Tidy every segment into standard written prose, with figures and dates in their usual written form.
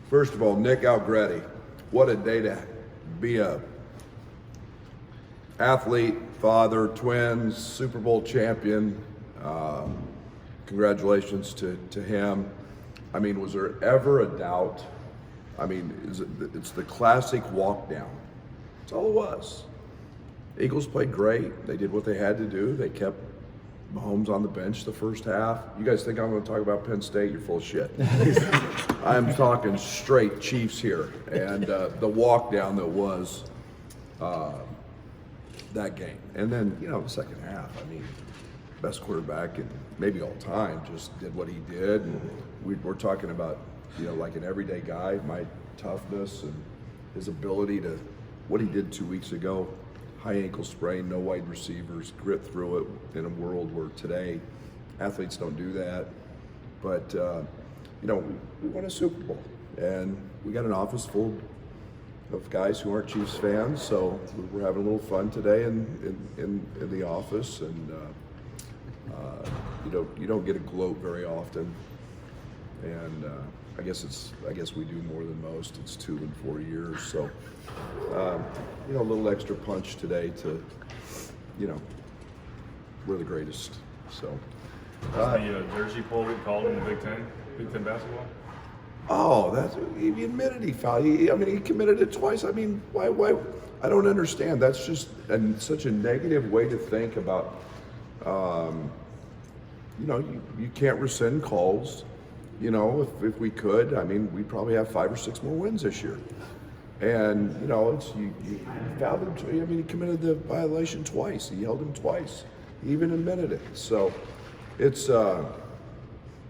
First of all, Nick Algretti, what a day to be a athlete, father, twins, Super Bowl champion. Congratulations to him. I mean, was there ever a doubt? I mean, it's the classic walk down. That's all it was. Eagles played great. They did what they had to do. They kept Mahomes on the bench the first half. You guys think I'm going to talk about Penn State? You're full of shit. I'm talking straight Chiefs here. And the walk down that was that game. And then, the second half, I mean, best quarterback and maybe all time just did what he did. And we're talking about, like an everyday guy, my toughness and his ability to, what he did 2 weeks ago. High ankle sprain, no wide receivers, grit through it in a world where today athletes don't do that. But, we won a Super Bowl and we got an office full of guys who aren't Chiefs fans. So we're having a little fun today in the office. And, you don't get a gloat very often. And I guess we do more than most. It's 2 and 4 years. So, a little extra punch today to, we're the greatest. So. The jersey pull we called in the Big Ten basketball? Oh, he admitted he fouled. He committed it twice. I mean, why? I don't understand. That's just such a negative way to think about. You can't rescind calls. If we could, I mean, we'd probably have 5 or 6 more wins this year. And, it's you fouled him. I mean, he committed the violation twice. He held him twice. He even admitted it. So it's, it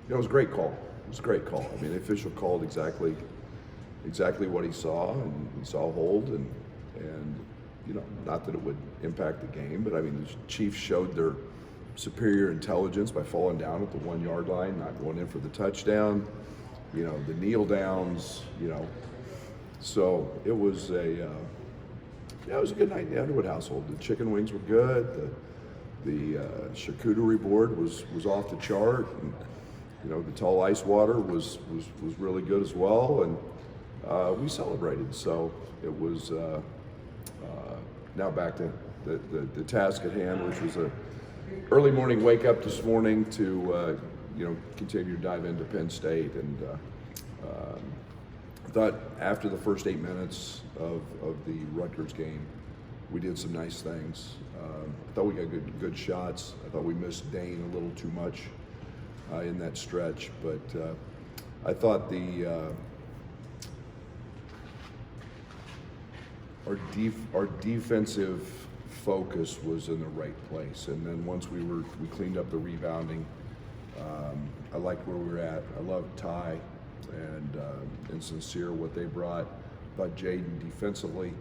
was a great call. It was a great call. I mean, the official called exactly what he saw, and he saw a hold, and not that it would impact the game, but I mean, the Chiefs showed their superior intelligence by falling down at the 1 yard line, not going in for the touchdown, the kneel downs, So it was it was a good night in the Underwood household. The chicken wings were good. The charcuterie board was off the chart, and the tall ice water was really good as well, and we celebrated. So it was now back to the task at hand, which was a early morning wake up this morning to continue to dive into Penn State. And I thought after the first 8 minutes of the Rutgers game, we did some nice things. I thought we got good shots. I thought we missed Dane a little too much in that stretch, but I thought our defensive focus was in the right place, and then once we cleaned up the rebounding. I liked where we were at. I loved Ty and Sincere, what they brought. Thought Jaden defensively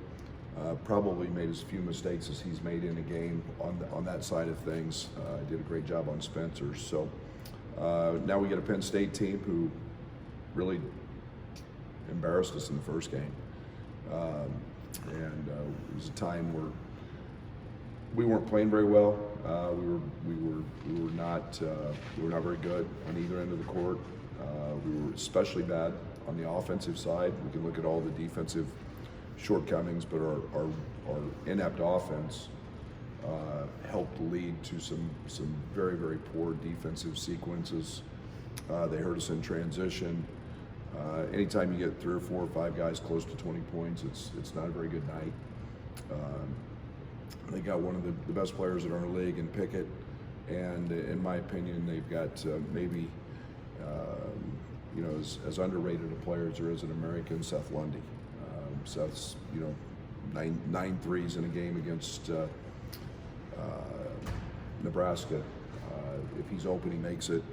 probably made as few mistakes as he's made in a game on that side of things. Did a great job on Spencer. So now we get a Penn State team who really embarrassed us in the first game, and it was a time where we weren't playing very well. We were not very good on either end of the court. We were especially bad on the offensive side. We can look at all the defensive shortcomings, but our inept offense helped lead to some very, very poor defensive sequences. They hurt us in transition. Anytime you get 3 or 4 or 5 guys close to 20 points, it's not a very good night. They got one of the best players in our league in Pickett, and in my opinion, they've got maybe as underrated a player as there is an American, Seth Lundy. Seth's 9 threes in a game against Nebraska. If he's open, he makes it,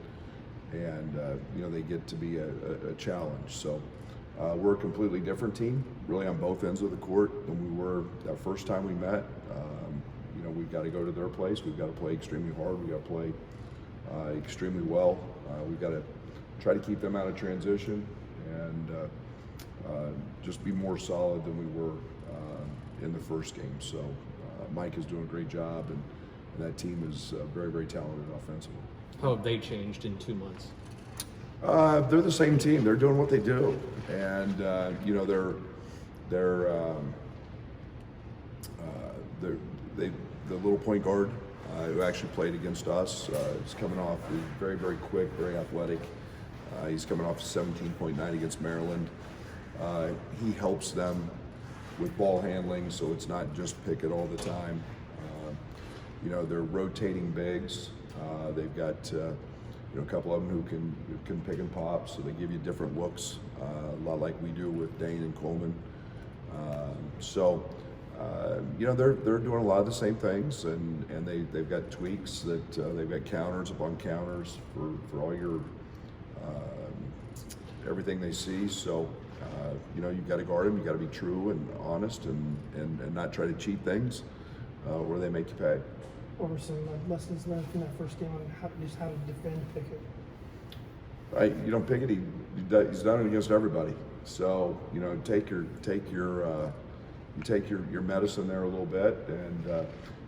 and they get to be a challenge. So we're a completely different team, really on both ends of the court than we were that first time we met. We've got to go to their place. We've got to play extremely hard. We've got to play extremely well. We've got to try to keep them out of transition and just be more solid than we were in the first game. So Mike is doing a great job, and that team is very, very talented offensively. How have they changed in 2 months? They're the same team. They're doing what they do, and the little point guard who actually played against us is coming off. He's very, very quick, very athletic. He's coming off 17.9 against Maryland. He helps them with ball handling, so it's not just pick it all the time. They're rotating bigs. They've got a couple of them who can pick and pop, so they give you different looks, a lot like we do with Dane and Coleman. They're doing a lot of the same things, and they've got tweaks that they've got counters upon counters for all your everything they see. So you've got to guard them. You got to be true and honest, and not try to cheat things, or they make you pay. What were some lessons learned from that first game on how to defend Pickett? You don't pick it. He's done it against everybody. So take your medicine there a little bit, and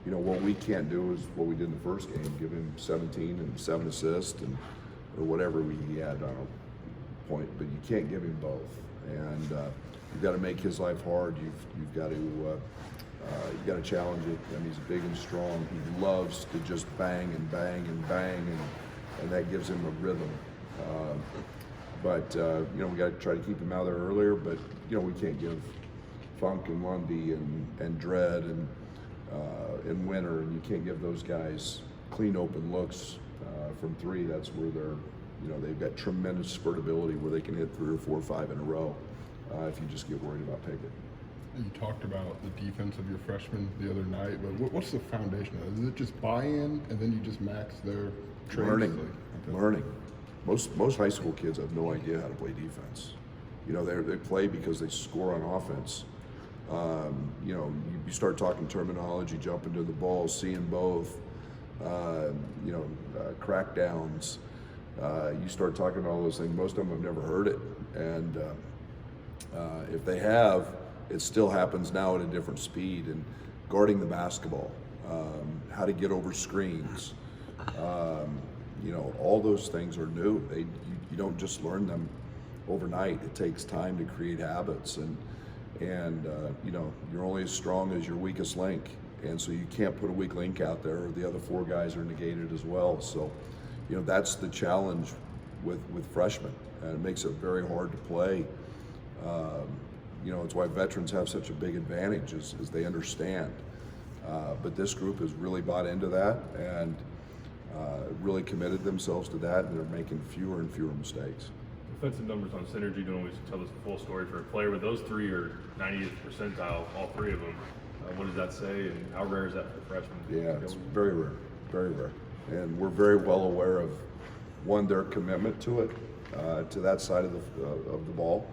what we can't do is what we did in the first game. Give him 17 and 7 assists or whatever he had on a point, but you can't give him both. And you've got to make his life hard. You've got to challenge it. I mean, he's big and strong. He loves to just bang and bang and bang, and that gives him a rhythm. We got to try to keep him out there earlier. But we can't give Funk and Lundy and Dredd and Winter, and you can't give those guys clean open looks from three. That's where they've got tremendous spurtability where they can hit 3 or 4 or 5 in a row. If you just get worried about Pickett. You talked about the defense of your freshmen the other night, but what's the foundation of it? Is it just buy-in, and then you just max their training? Learning. Most high school kids have no idea how to play defense. They play because they score on offense. You start talking terminology, jumping to the ball, seeing both, crackdowns. You start talking about all those things. Most of them have never heard it, and if they have, it still happens now at a different speed. And guarding the basketball, how to get over screens, all those things are new. You don't just learn them overnight. It takes time to create habits, and you're only as strong as your weakest link. And so you can't put a weak link out there, or the other 4 guys are negated as well. So, that's the challenge with freshmen, and it makes it very hard to play. It's why veterans have such a big advantage is they understand. But this group has really bought into that and really committed themselves to that, and they're making fewer and fewer mistakes. Defensive numbers on Synergy don't always tell us the full story for a player, but those 3 are 90th percentile, all 3 of them. What does that say, and how rare is that for freshmen? Yeah, it's very rare, very rare. And we're very well aware of, one, their commitment to it, to that side of the ball.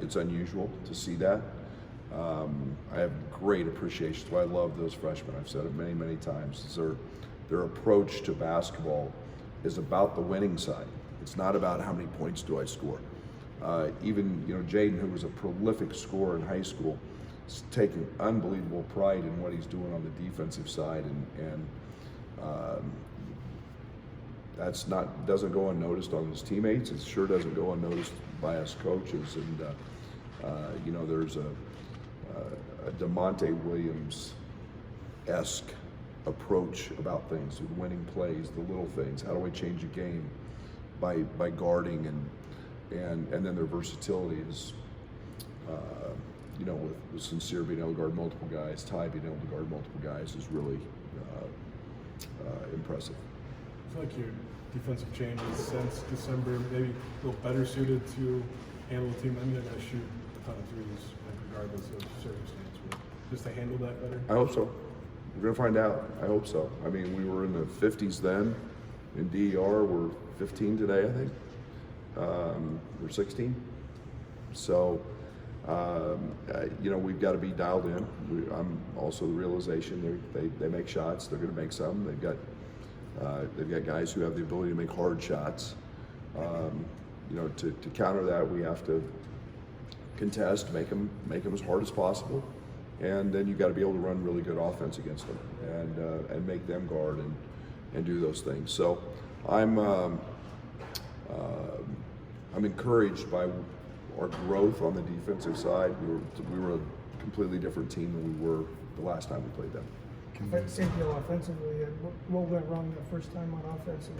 It's unusual to see that. I have great appreciation. That's why I love those freshmen. I've said it many, many times. Their approach to basketball is about the winning side. It's not about how many points do I score. Even Jaden, who was a prolific scorer in high school, is taking unbelievable pride in what he's doing on the defensive side, and doesn't go unnoticed on his teammates. It sure doesn't go unnoticed by us coaches. And there's a DeMonte Williams-esque approach about things, with winning plays, the little things. How do I change a game by guarding, and then their versatility is with Sincere being able to guard multiple guys, Ty being able to guard multiple guys is really impressive. I feel like your defensive changes since December maybe a little better suited to handle the team. I mean, they're going to shoot a ton of threes, regardless of circumstance. But just to handle that better? I hope so. We're going to find out. I hope so. I mean, we were in the 50s then. In DER, we're 15 today, I think. We're 16. So, we've got to be dialed in. I'm also the realization they make shots. They're going to make some. They've got guys who have the ability to make hard shots. To counter that, we have to contest, make them as hard as possible, and then you've got to be able to run really good offense against them and make them guard and do those things. So I'm I'm encouraged by our growth on the defensive side. We were a completely different team than we were the last time we played them. Same deal offensively. What went wrong the first time on offense? And,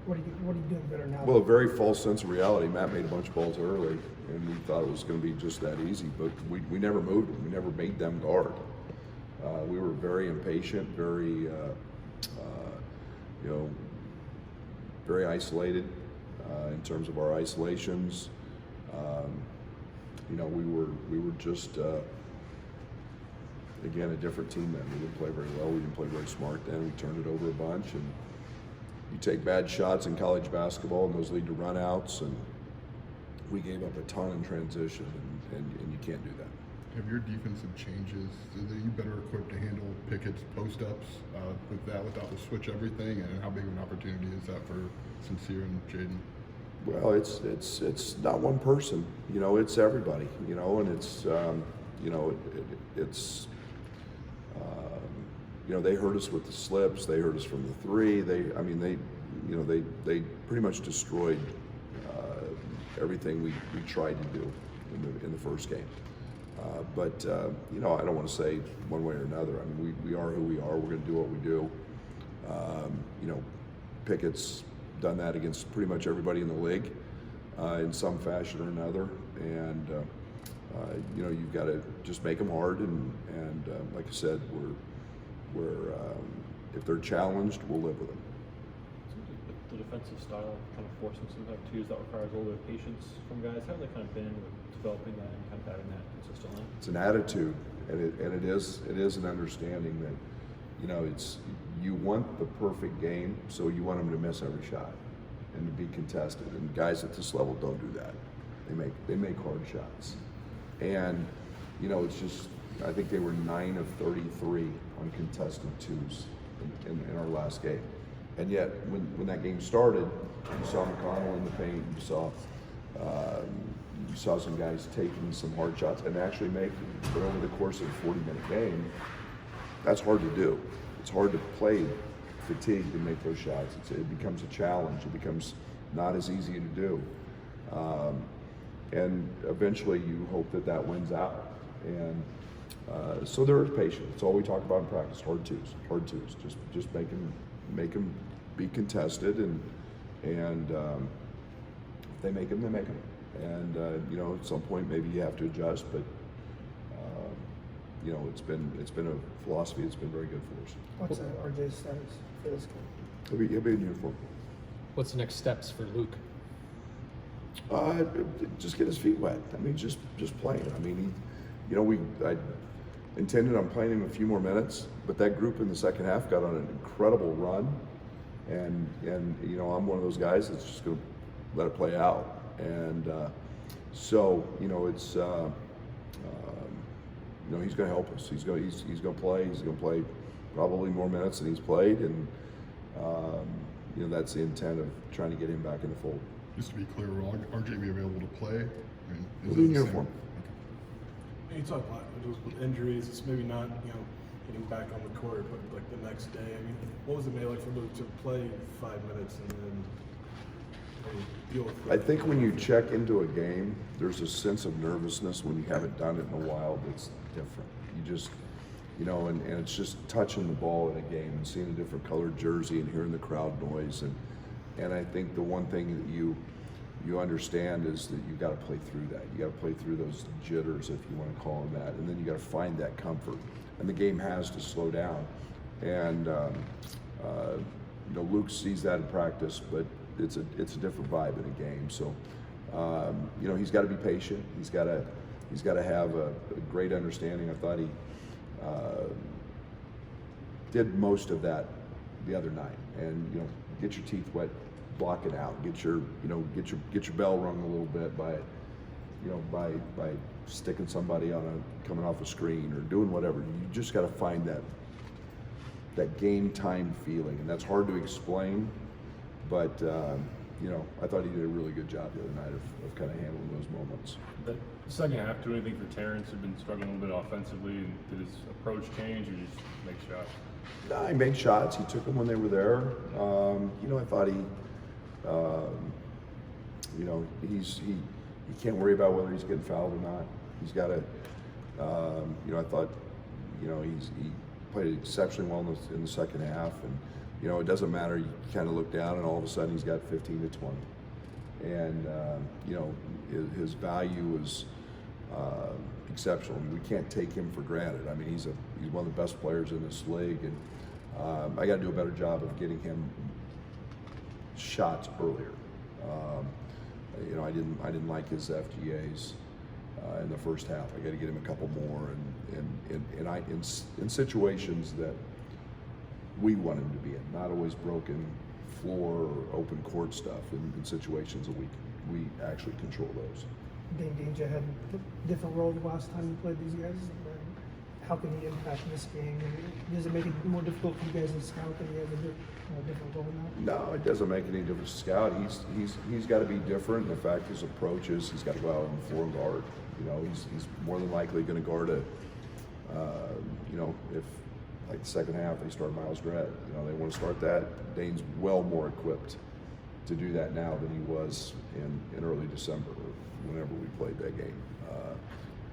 what are you doing better now? Well, a very false sense of reality. Matt made a bunch of balls early, and we thought it was going to be just that easy, but we never moved them. We never made them guard. We were very impatient, very, very isolated in terms of our isolations. We were just, again, a different team then. We didn't play very well. We didn't play very smart then. We turned it over a bunch, and you take bad shots in college basketball, and those lead to runouts, and we gave up a ton in transition, and you can't do that. Have your defensive changes, are you better equipped to handle Pickett's post-ups without the switch everything, and how big of an opportunity is that for Sincere and Jaden? Well, it's not one person, it's everybody, and it's, they hurt us with the slips, they hurt us from the three, they pretty much destroyed everything we tried to do in the first game. But I don't want to say one way or another. I mean, we are who we are. We're going to do what we do. Pickett's done that against pretty much everybody in the league in some fashion or another. And, you've got to just make them hard. And like I said, if they're challenged, we'll live with them. The defensive style kind of forcing some type twos that requires a little bit of patience from guys. How have they kind of been with developing that and kind of having that consistently? It's an attitude, and it is an understanding that you want the perfect game, so you want them to miss every shot and to be contested. And guys at this level don't do that. They make hard shots, and it's just, I think they were 9 of 33 on contested twos in our last game. And yet, when that game started, you saw McConnell in the paint, you saw some guys taking some hard shots and actually making, but over the course of a 40-minute game, that's hard to do. It's hard to play fatigued and make those shots. It becomes a challenge. It becomes not as easy to do. And eventually you hope that wins out. And so there is patience. It's all we talk about in practice, hard twos. Just make them be contested, and if they make them, they make them. And at some point maybe you have to adjust, but it's been a philosophy that's been very good for us. What's RJ's status for this game? He'll be in uniform. What's the next steps for Luke? Just get his feet wet. I mean, just playing. I mean, I intended on playing him a few more minutes, but that group in the second half got on an incredible run, and I'm one of those guys that's just going to let it play out, and so it's he's going to help us. He's going to play. He's going to play probably more minutes than he's played, and that's the intent of trying to get him back in the fold. Just to be clear, will RJ be available to play? I mean, He'll be in uniform. You talk a lot with injuries. It's maybe not getting back on the court, but like the next day. I mean, what was it made like for Luke to play 5 minutes and then deal with? I think when you check into a game, there's a sense of nervousness when you haven't done it in a while that's different. You just, and it's just touching the ball in a game and seeing a different colored jersey and hearing the crowd noise. And I think the one thing that you understand is that you got to play through that. You got to play through those jitters, if you want to call them that, and then you got to find that comfort. And the game has to slow down. And Luke sees that in practice, but it's a different vibe in a game. So he's got to be patient. He's got to have a great understanding. I thought he did most of that the other night. And get your teeth wet, block it out. Get your bell rung a little bit by sticking somebody coming off a screen or doing whatever. You just got to find that game time feeling, and that's hard to explain. But I thought he did a really good job the other night of kind of handling those moments. The second half, do anything for Terrence, who'd been struggling a little bit offensively, and did his approach change, or just make shots? No, he made shots. He took them when they were there. I thought he, You know, he can't worry about whether he's getting fouled or not. He's got to, you know, I thought, you know, he played exceptionally well in the second half, and you know, it doesn't matter. You kind of look down, and all of a sudden he's got 15 to 20, and you know, his value is exceptional. I mean, we can't take him for granted. I mean, he's one of the best players in this league, and I got to do a better job of getting him shots earlier. You know, I didn't like his FGAs in the first half. I got to get him a couple more, and in situations that we want him to be in, not always broken floor or open court stuff. In situations that we actually control those. Dane Danger had a different role the last time you played these guys. How can he impact this game? Does it make it more difficult for you guys to scout that he has a different role now? No, it doesn't make any difference to scout. He's got to be different. In fact, his approach is he's got to go out on the floor and guard. You know, he's more than likely going to guard you know, if like the second half they start Miles Grett, you know, they want to start that. Dane's well more equipped to do that now than he was in early December, or whenever we played that game.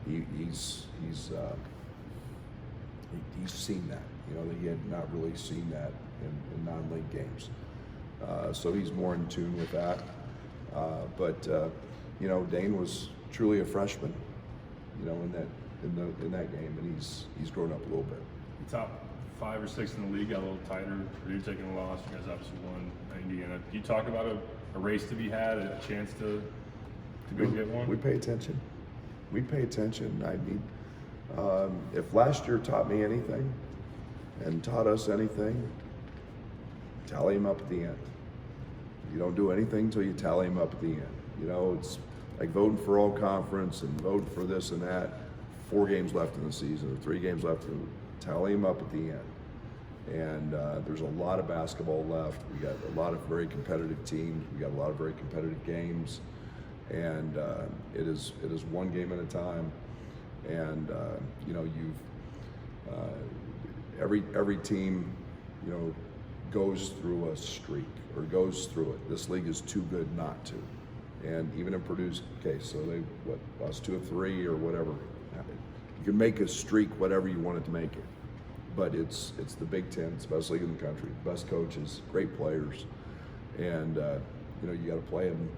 He's seen that, you know, that he had not really seen that in non-league games. So he's more in tune with that. But you know, Dane was truly a freshman, you know, in that game, and he's grown up a little bit. The top 5 or 6 in the league got a little tighter. Purdue taking a loss. You guys obviously won. Indiana. Do you talk about a race to be had, a chance to go get one? We pay attention. We pay attention. I mean, if last year taught me anything and taught us anything, tally them up at the end. You don't do anything until you tally them up at the end. You know, it's like voting for all conference and voting for this and that. 4 games left in the season, or 3 games left. Tally them up at the end. And there's a lot of basketball left. We got a lot of very competitive teams. We got a lot of very competitive games, and it is one game at a time. And you know, every team, you know, goes through a streak or goes through it. This league is too good not to. And even in Purdue's case, so they lost 2 of 3 or whatever. You can make a streak whatever you want it to make it. But it's the Big Ten, it's the best league in the country, best coaches, great players, and you know, you got to play them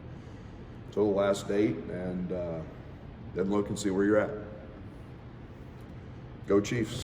till the last date, and then look and see where you're at. Go Chiefs!